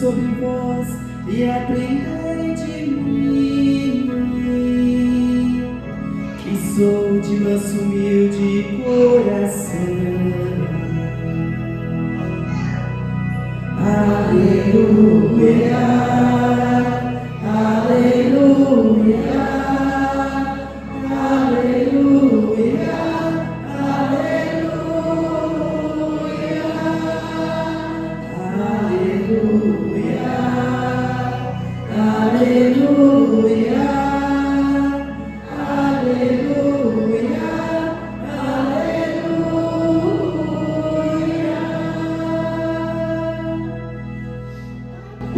Sobre vós e aprendei de mim, que sou de manso humilde coração. Aleluia, aleluia, aleluia,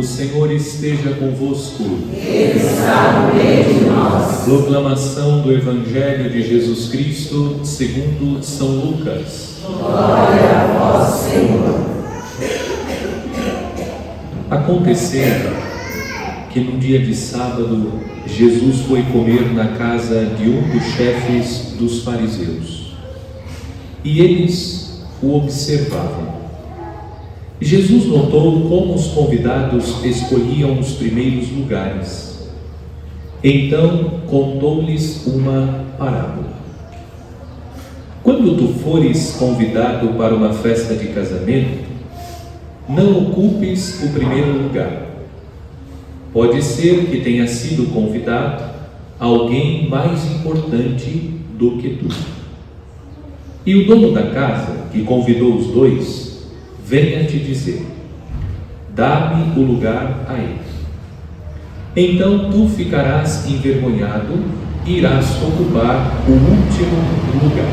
O Senhor esteja convosco. Ele está no meio de nós. Proclamação do Evangelho de Jesus Cristo segundo São Lucas. Glória a vós, Senhor. Aconteceu que no dia de sábado, Jesus foi comer na casa de um dos chefes dos fariseus. E eles o observavam. Jesus notou como os convidados escolhiam os primeiros lugares. Então contou-lhes uma parábola. Quando tu fores convidado para uma festa de casamento, não ocupes o primeiro lugar. Pode ser que tenha sido convidado alguém mais importante do que tu. E o dono da casa, que convidou os dois, venha te dizer: dá-me o lugar a ele. Então tu ficarás envergonhado e irás ocupar o último lugar.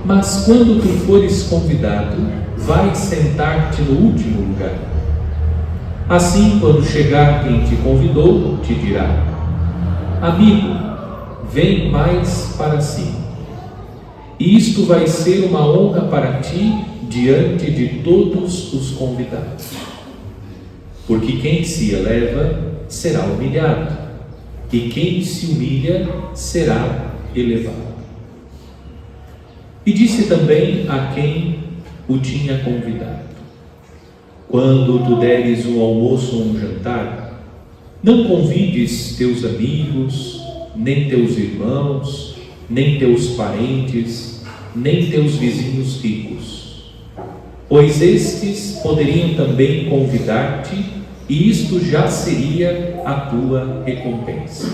Mas quando tu fores convidado, vai sentar-te no último lugar. Assim, quando chegar quem te convidou, te dirá: amigo, vem mais para cima. E isto vai ser uma honra para ti diante de todos os convidados. Porque quem se eleva será humilhado, e quem se humilha será elevado. E disse também a quem o tinha convidado: quando tu deres um almoço ou um jantar, não convides teus amigos, nem teus irmãos, nem teus parentes, nem teus vizinhos ricos, pois estes poderiam também convidar-te, e isto já seria a tua recompensa.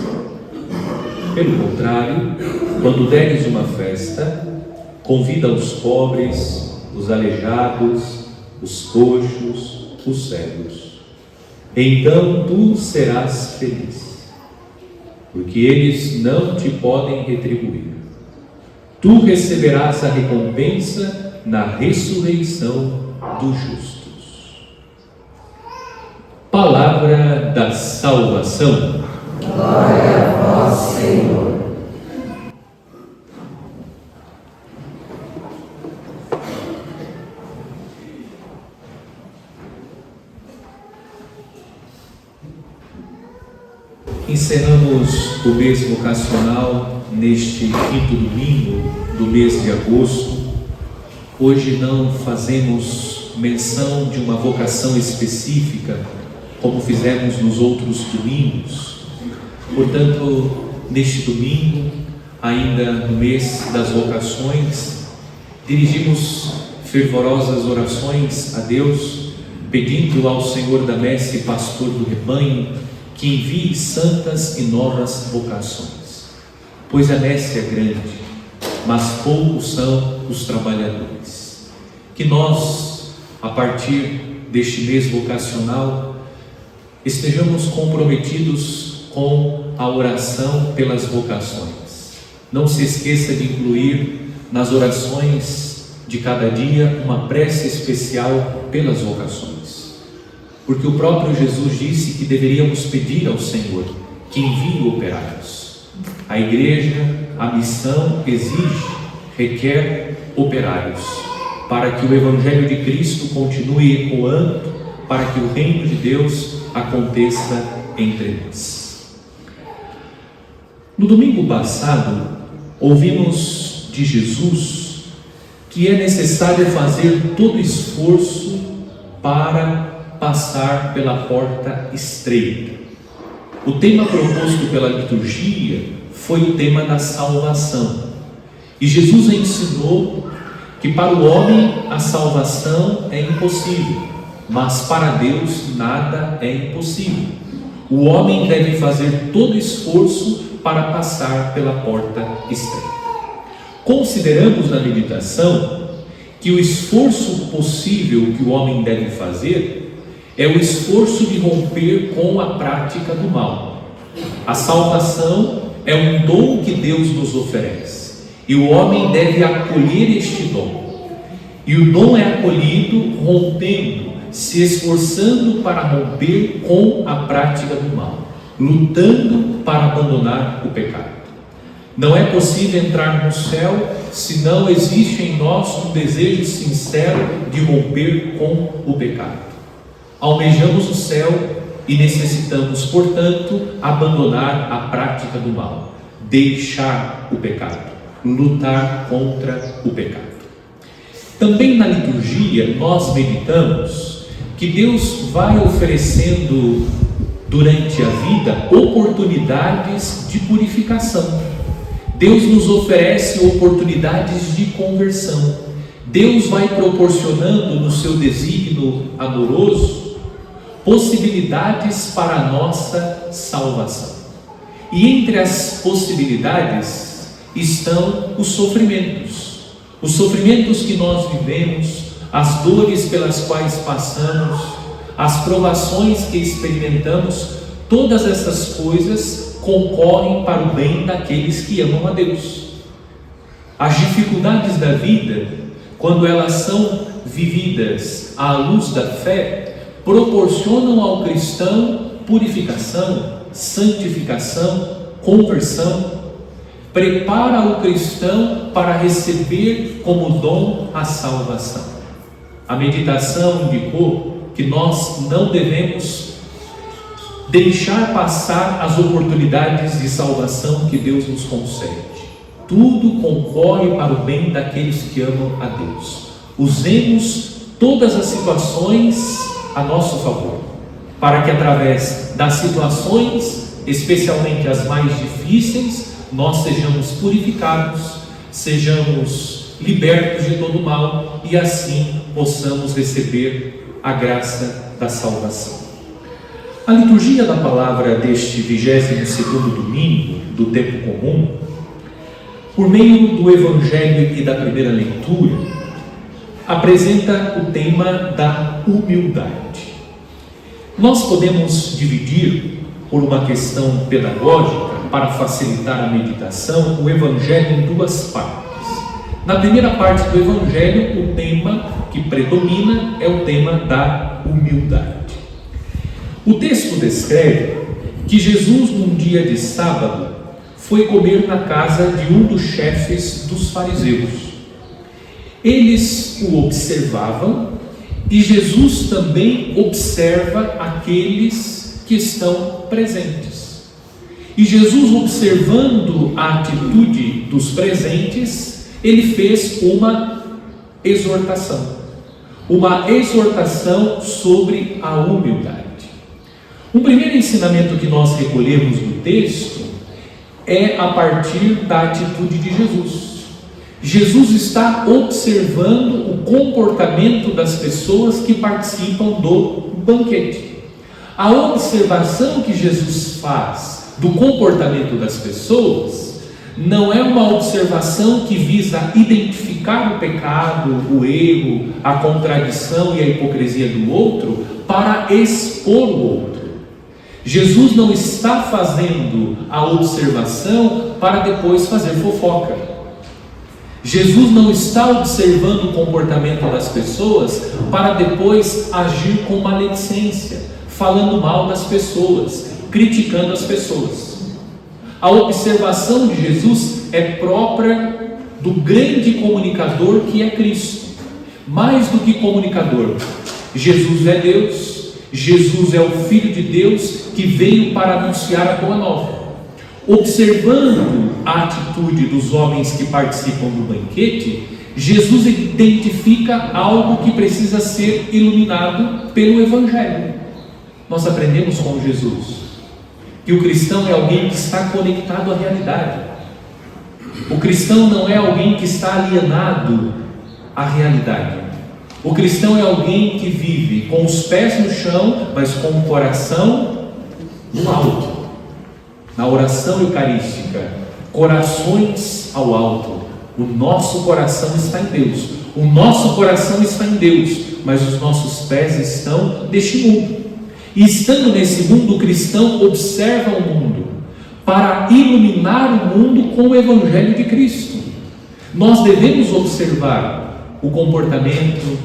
Pelo contrário, quando deres uma festa, convida os pobres, os aleijados, os coxos, os cegos. Então tu serás feliz, porque eles não te podem retribuir. Tu receberás a recompensa na ressurreição dos justos. Palavra da salvação. Glória a vós, Senhor. Encerramos o mês vocacional neste quinto domingo do mês de agosto. Hoje não fazemos menção de uma vocação específica, como fizemos nos outros domingos. Portanto, neste domingo, ainda no mês das vocações, dirigimos fervorosas orações a Deus, pedindo ao Senhor da Messe, pastor do rebanho, que envie santas e novas vocações, pois a messe é grande, mas poucos são os trabalhadores. Que nós, a partir deste mês vocacional, estejamos comprometidos com a oração pelas vocações. Não se esqueça de incluir nas orações de cada dia uma prece especial pelas vocações. Porque o próprio Jesus disse que deveríamos pedir ao Senhor que envie operários. A igreja, a missão requer operários, para que o Evangelho de Cristo continue ecoando, para que o reino de Deus aconteça entre nós. No domingo passado, ouvimos de Jesus que é necessário fazer todo esforço para passar pela porta estreita. O tema proposto pela liturgia foi o tema da salvação. E Jesus ensinou que para o homem a salvação é impossível, mas para Deus nada é impossível. O homem deve fazer todo esforço para passar pela porta estreita. Consideramos na meditação que o esforço possível que o homem deve fazer é o esforço de romper com a prática do mal. A salvação é um dom que Deus nos oferece, e o homem deve acolher este dom. E o dom é acolhido rompendo, se esforçando para romper com a prática do mal, lutando para abandonar o pecado. Não é possível entrar no céu se não existe em nós um desejo sincero de romper com o pecado. Almejamos o céu e necessitamos, portanto, abandonar a prática do mal, deixar o pecado, lutar contra o pecado. Também na liturgia nós meditamos que Deus vai oferecendo durante a vida oportunidades de purificação. Deus nos oferece oportunidades de conversão. Deus vai proporcionando no seu desígnio amoroso possibilidades para a nossa salvação. E entre as possibilidades estão os sofrimentos que nós vivemos, as dores pelas quais passamos, as provações que experimentamos. Todas essas coisas concorrem para o bem daqueles que amam a Deus. As dificuldades da vida, quando elas são vividas à luz da fé, proporcionam ao cristão purificação, santificação, conversão. Prepara o cristão para receber como dom a salvação. A meditação indicou que nós não devemos deixar passar as oportunidades de salvação que Deus nos concede. Tudo concorre para o bem daqueles que amam a Deus. Usemos todas as situações a nosso favor, para que através das situações, especialmente as mais difíceis, nós sejamos purificados, sejamos libertos de todo mal e assim possamos receber a graça da salvação. A liturgia da palavra deste 22º domingo do tempo comum, por meio do Evangelho e da primeira leitura, apresenta o tema da humildade. Nós podemos dividir, por uma questão pedagógica, para facilitar a meditação, o Evangelho em duas partes. Na primeira parte do Evangelho, o tema que predomina é o tema da humildade. O texto descreve que Jesus, num dia de sábado, foi comer na casa de um dos chefes dos fariseus. Eles o observavam e Jesus também observa aqueles que estão presentes. E Jesus, observando a atitude dos presentes, ele fez uma exortação sobre a humildade. Um primeiro ensinamento que nós recolhemos do texto é a partir da atitude de Jesus. Jesus está observando o comportamento das pessoas que participam do banquete. A observação que Jesus faz do comportamento das pessoas não é uma observação que visa identificar o pecado, o erro, a contradição e a hipocrisia do outro para expor o outro. Jesus não está fazendo a observação para depois fazer fofoca. Jesus não está observando o comportamento das pessoas para depois agir com maledicência, falando mal das pessoas, criticando as pessoas. A observação de Jesus é própria do grande comunicador que é Cristo. Mais do que comunicador, Jesus é Deus, Jesus é o Filho de Deus que veio para anunciar a boa nova. Observando a atitude dos homens que participam do banquete, Jesus identifica algo que precisa ser iluminado pelo Evangelho. Nós aprendemos com Jesus que o cristão é alguém que está conectado à realidade. O cristão não é alguém que está alienado à realidade. O cristão é alguém que vive com os pés no chão, mas com o coração no alto. Na oração eucarística, corações ao alto. O nosso coração está em Deus. O nosso coração está em Deus, mas os nossos pés estão neste mundo. E estando nesse mundo, o cristão observa o mundo para iluminar o mundo com o Evangelho de Cristo. Nós devemos observar o comportamento,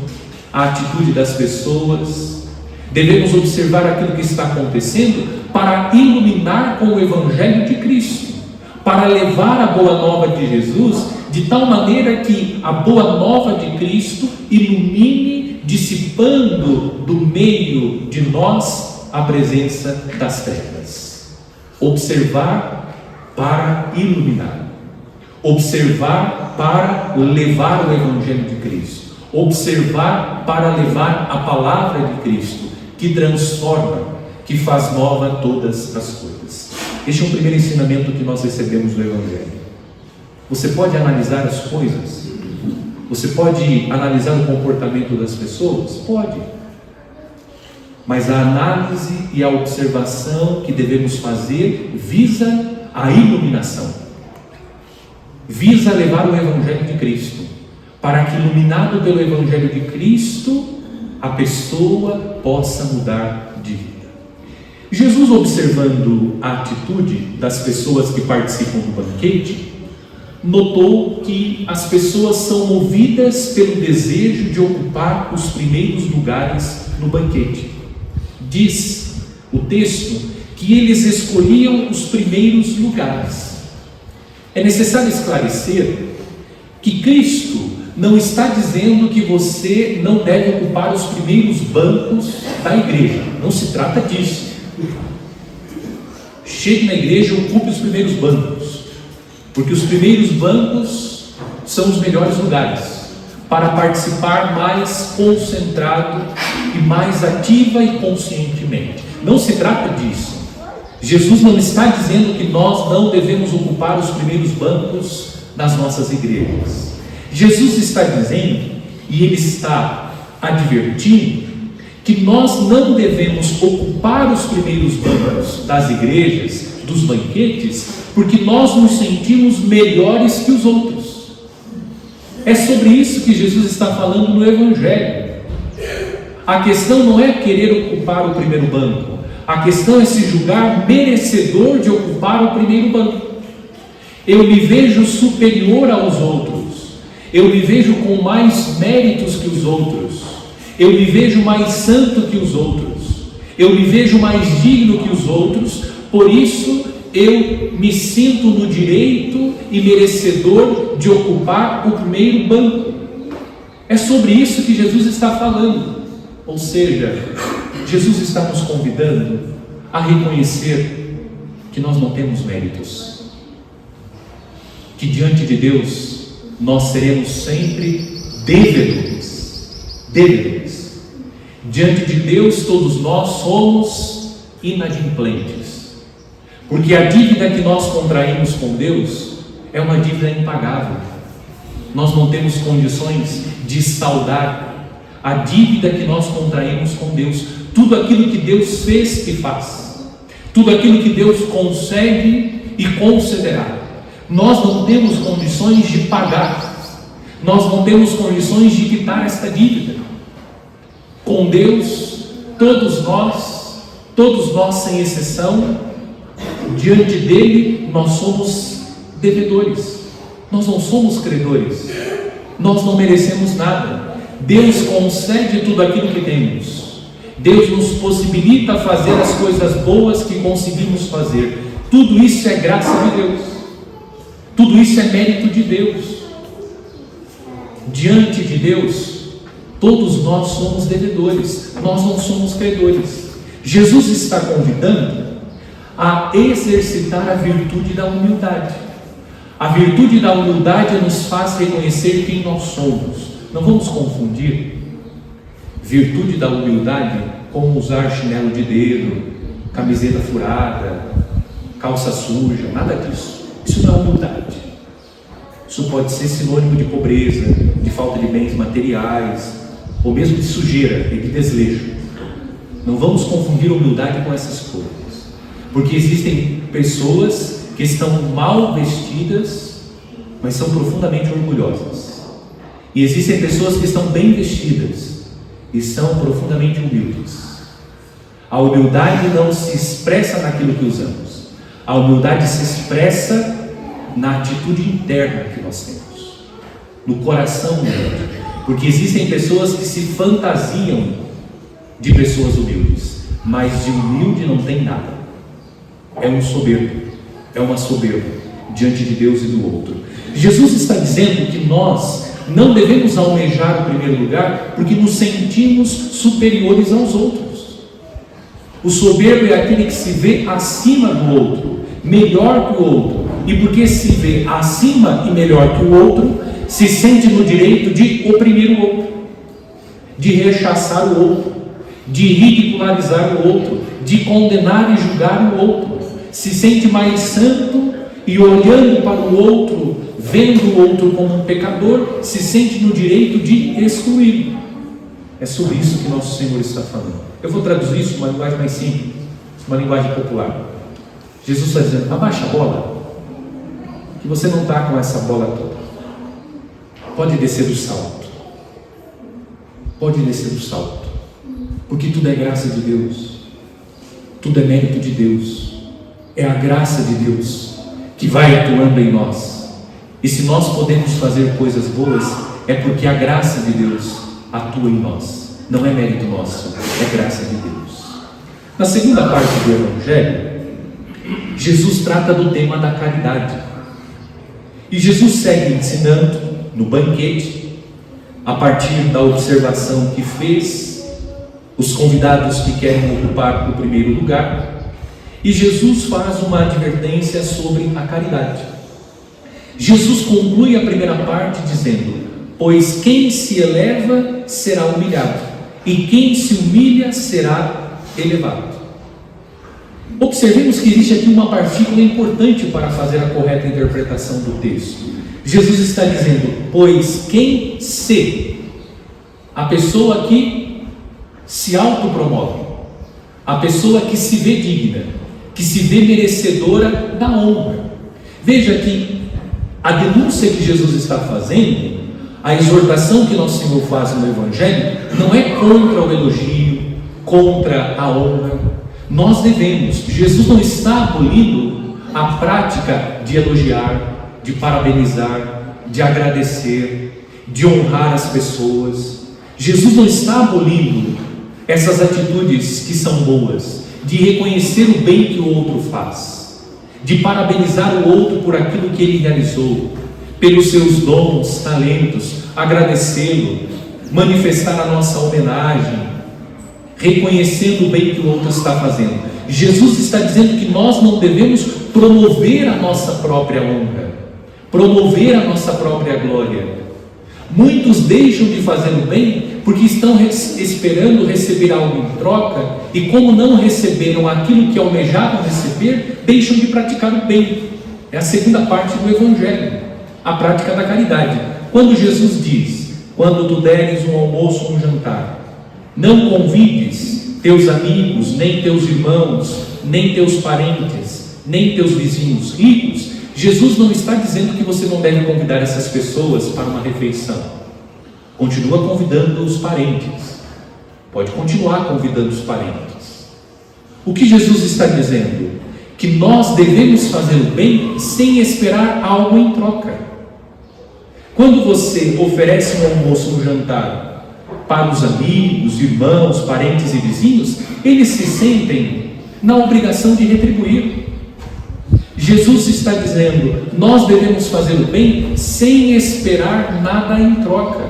a atitude das pessoas, devemos observar aquilo que está acontecendo para iluminar com o Evangelho de Cristo, para levar a boa nova de Jesus de tal maneira que a boa nova de Cristo ilumine, dissipando do meio de nós a presença das trevas. Observar para iluminar, observar para levar o Evangelho de Cristo, observar para levar a palavra de Cristo, que transforma, que faz nova todas as coisas. Este é o primeiro ensinamento que nós recebemos do Evangelho. Você pode analisar as coisas? Você pode analisar o comportamento das pessoas? Pode. Mas a análise e a observação que devemos fazer visa a iluminação. Visa levar o Evangelho de Cristo, para que, iluminado pelo Evangelho de Cristo, a pessoa possa mudar de vida. Jesus, observando a atitude das pessoas que participam do banquete, notou que as pessoas são movidas pelo desejo de ocupar os primeiros lugares no banquete. Diz o texto que eles escolhiam os primeiros lugares. É necessário esclarecer que Cristo não está dizendo que você não deve ocupar os primeiros bancos da igreja. Não se trata disso. Chegue na igreja e ocupe os primeiros bancos, porque os primeiros bancos são os melhores lugares para participar mais concentrado e mais ativa e conscientemente. Não se trata disso. Jesus não está dizendo que nós não devemos ocupar os primeiros bancos nas nossas igrejas. Jesus está dizendo, e Ele está advertindo, que nós não devemos ocupar os primeiros bancos das igrejas, dos banquetes, porque nós nos sentimos melhores que os outros. É sobre isso que Jesus está falando no Evangelho. A questão não é querer ocupar o primeiro banco, a questão é se julgar merecedor de ocupar o primeiro banco. Eu me vejo superior aos outros, eu me vejo com mais méritos que os outros, eu me vejo mais santo que os outros, eu me vejo mais digno que os outros, por isso eu me sinto no direito e merecedor de ocupar o primeiro banco. É sobre isso que Jesus está falando. Ou seja, Jesus está nos convidando a reconhecer que nós não temos méritos, que diante de Deus nós seremos sempre devedores. Diante de Deus todos nós somos inadimplentes, porque a dívida que nós contraímos com Deus é uma dívida impagável. Nós não temos condições de saldar a dívida que nós contraímos com Deus. Tudo aquilo que Deus fez e faz, tudo aquilo que Deus consegue e concederá, nós não temos condições de pagar, nós não temos condições de quitar esta dívida. Com Deus, todos nós sem exceção, diante dele nós somos devedores. Nós não somos credores, nós não merecemos nada. Deus concede tudo aquilo que temos. Deus nos possibilita fazer as coisas boas que conseguimos fazer. Tudo isso é graça de Deus. Tudo isso é mérito de Deus. Diante de Deus, todos nós somos devedores, nós não somos credores. Jesus está convidando a exercitar a virtude da humildade. A virtude da humildade nos faz reconhecer quem nós somos. Não vamos confundir virtude da humildade com usar chinelo de dedo, camiseta furada, calça suja, nada disso. Isso não é humildade. Isso pode ser sinônimo de pobreza, de falta de bens materiais, ou mesmo de sujeira e de desleixo. Não vamos confundir humildade com essas coisas, porque existem pessoas que estão mal vestidas, mas são profundamente orgulhosas. E existem pessoas que estão bem vestidas e são profundamente humildes. A humildade não se expressa naquilo que usamos. A humildade se expressa na atitude interna que nós temos, no coração humilde. Porque existem pessoas que se fantasiam de pessoas humildes, mas de humilde não tem nada. É um soberbo, é uma soberba diante de Deus e do outro. Jesus está dizendo que nós não devemos almejar o primeiro lugar porque nos sentimos superiores aos outros. O soberbo é aquele que se vê acima do outro, melhor que o outro, e porque se vê acima e melhor que o outro, se sente no direito de oprimir o outro, de rechaçar o outro, de ridicularizar o outro, de condenar e julgar o outro. Se sente mais santo e, olhando para o outro, vendo o outro como um pecador, se sente no direito de excluir. É sobre isso que nosso Senhor está falando. Eu vou traduzir isso uma linguagem mais simples, uma linguagem popular. Jesus está dizendo: abaixa a bola, que você não está com essa bola toda. Pode descer do salto. Pode descer do salto. Porque tudo é graça de Deus. Tudo é mérito de Deus. É a graça de Deus que vai atuando em nós. E se nós podemos fazer coisas boas, é porque a graça de Deus atua em nós. Não é mérito nosso, é graça de Deus. Na segunda parte do Evangelho, Jesus trata do tema da caridade. E Jesus segue ensinando no banquete, a partir da observação que fez os convidados que querem ocupar o primeiro lugar, e Jesus faz uma advertência sobre a caridade. Jesus conclui a primeira parte dizendo: pois quem se eleva será humilhado, e quem se humilha será elevado. Observemos que existe aqui uma partícula importante para fazer a correta interpretação do texto. Jesus está dizendo: pois quem se, a pessoa que se autopromove, a pessoa que se vê digna, que se vê merecedora da honra. Veja que a denúncia que Jesus está fazendo, a exortação que nosso Senhor faz no Evangelho, não é contra o elogio, contra a honra. Nós devemos, Jesus não está abolindo a prática de elogiar, de parabenizar, de agradecer, de honrar as pessoas. Jesus não está abolindo essas atitudes que são boas, de reconhecer o bem que o outro faz, de parabenizar o outro por aquilo que ele realizou, pelos seus dons, talentos, agradecê-lo, manifestar a nossa homenagem, reconhecendo o bem que o outro está fazendo. Jesus está dizendo que nós não devemos promover a nossa própria honra, promover a nossa própria glória. Muitos deixam de fazer o bem porque estão esperando receber algo em troca, e como não receberam aquilo que almejavam receber, deixam de praticar o bem. É a segunda parte do Evangelho, a prática da caridade. Quando Jesus diz: quando tu deres um almoço ou um jantar, não convides teus amigos, nem teus irmãos, nem teus parentes, nem teus vizinhos ricos, Jesus não está dizendo que você não deve convidar essas pessoas para uma refeição. Continua convidando os parentes, pode continuar convidando os parentes. O que Jesus está dizendo? Que nós devemos fazer o bem sem esperar algo em troca. Quando você oferece um almoço, um jantar para os amigos, irmãos, parentes e vizinhos, eles se sentem na obrigação de retribuir. Jesus está dizendo, nós devemos fazer o bem sem esperar nada em troca.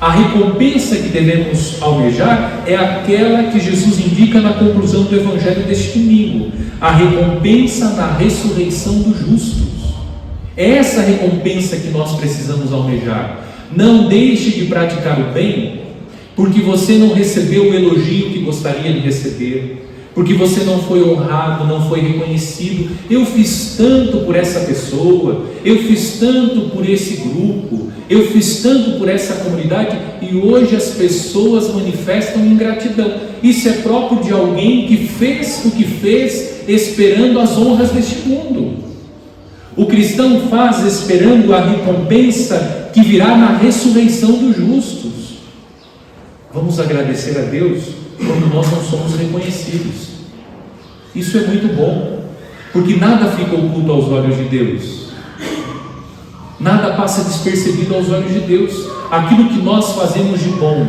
A recompensa que devemos almejar é aquela que Jesus indica na conclusão do Evangelho deste domingo: a recompensa na ressurreição dos justos. É essa recompensa que nós precisamos almejar. Não deixe de praticar o bem porque você não recebeu o elogio que gostaria de receber, porque você não foi honrado, não foi reconhecido. Eu fiz tanto por essa pessoa, eu fiz tanto por esse grupo, eu fiz tanto por essa comunidade, e hoje as pessoas manifestam ingratidão. Isso é próprio de alguém que fez o que fez esperando as honras deste mundo. O cristão faz esperando a recompensa que virá na ressurreição dos justos. Vamos agradecer a Deus quando nós não somos reconhecidos. Isso é muito bom, porque nada fica oculto aos olhos de Deus, nada passa despercebido aos olhos de Deus. Aquilo que nós fazemos de bom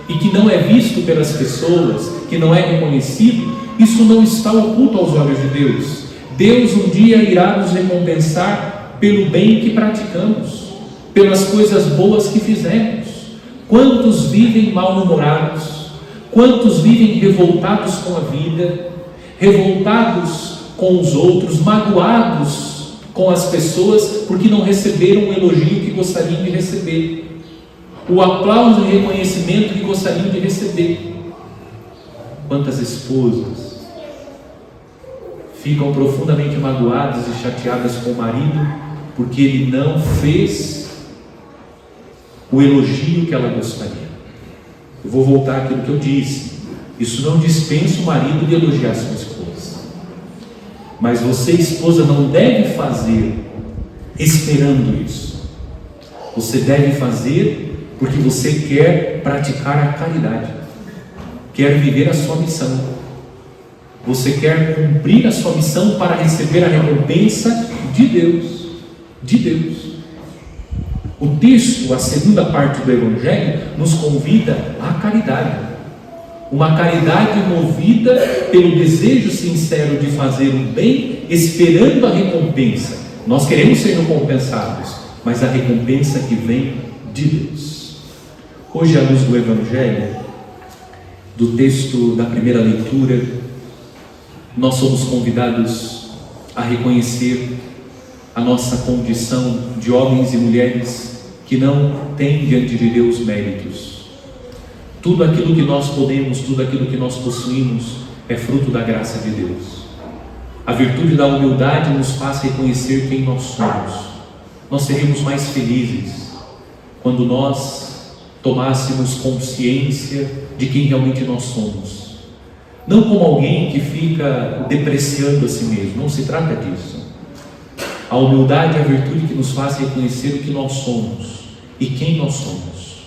e que não é visto pelas pessoas, que não é reconhecido, isso não está oculto aos olhos de Deus. Deus um dia irá nos recompensar pelo bem que praticamos, pelas coisas boas que fizemos. Quantos vivem mal-humorados? Quantos vivem revoltados com a vida, revoltados com os outros, magoados com as pessoas porque não receberam o elogio que gostariam de receber, o aplauso e reconhecimento que gostariam de receber? Quantas esposas ficam profundamente magoadas e chateadas com o marido porque ele não fez o elogio que ela gostaria? Eu vou voltar àquilo que eu disse. Isso não dispensa o marido de elogiar sua esposa, mas você, esposa, não deve fazer esperando isso. Você deve fazer porque você quer praticar a caridade, quer viver a sua missão. Você quer cumprir a sua missão para receber a recompensa de Deus. De Deus. O texto, a segunda parte do Evangelho, nos convida à caridade. Uma caridade movida pelo desejo sincero de fazer o bem, esperando a recompensa. Nós queremos ser recompensados, mas a recompensa que vem de Deus. Hoje, à luz do Evangelho, do texto da primeira leitura, nós somos convidados a reconhecer a nossa condição de homens e mulheres que não têm diante de Deus méritos. Tudo aquilo que nós podemos, tudo aquilo que nós possuímos é fruto da graça de Deus. A virtude da humildade nos faz reconhecer quem nós somos. Nós seríamos mais felizes quando nós tomássemos consciência de quem realmente nós somos. Não como alguém que fica depreciando a si mesmo, não se trata disso. A humildade é a virtude que nos faz reconhecer o que nós somos e quem nós somos.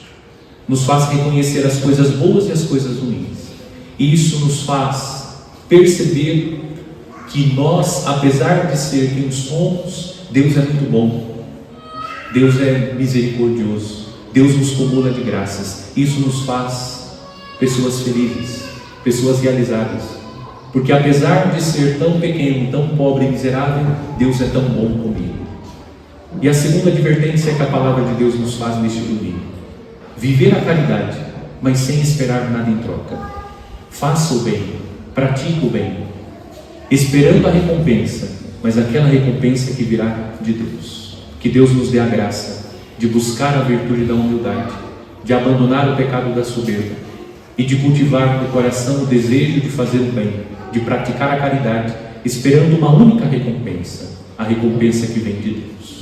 Nos faz reconhecer as coisas boas e as coisas ruins. E isso nos faz perceber que nós, apesar de ser quem somos, Deus é muito bom. Deus é misericordioso. Deus nos cumula de graças. Isso nos faz pessoas felizes, pessoas realizadas. Porque apesar de ser tão pequeno, tão pobre e miserável, Deus é tão bom comigo. E a segunda advertência que a palavra de Deus nos faz neste domingo: viver a caridade, mas sem esperar nada em troca. Faça o bem, pratique o bem, esperando a recompensa, mas aquela recompensa que virá de Deus. Que Deus nos dê a graça de buscar a virtude da humildade, de abandonar o pecado da soberba e de cultivar no coração o desejo de fazer o bem, de praticar a caridade, esperando uma única recompensa, a recompensa que vem de Deus.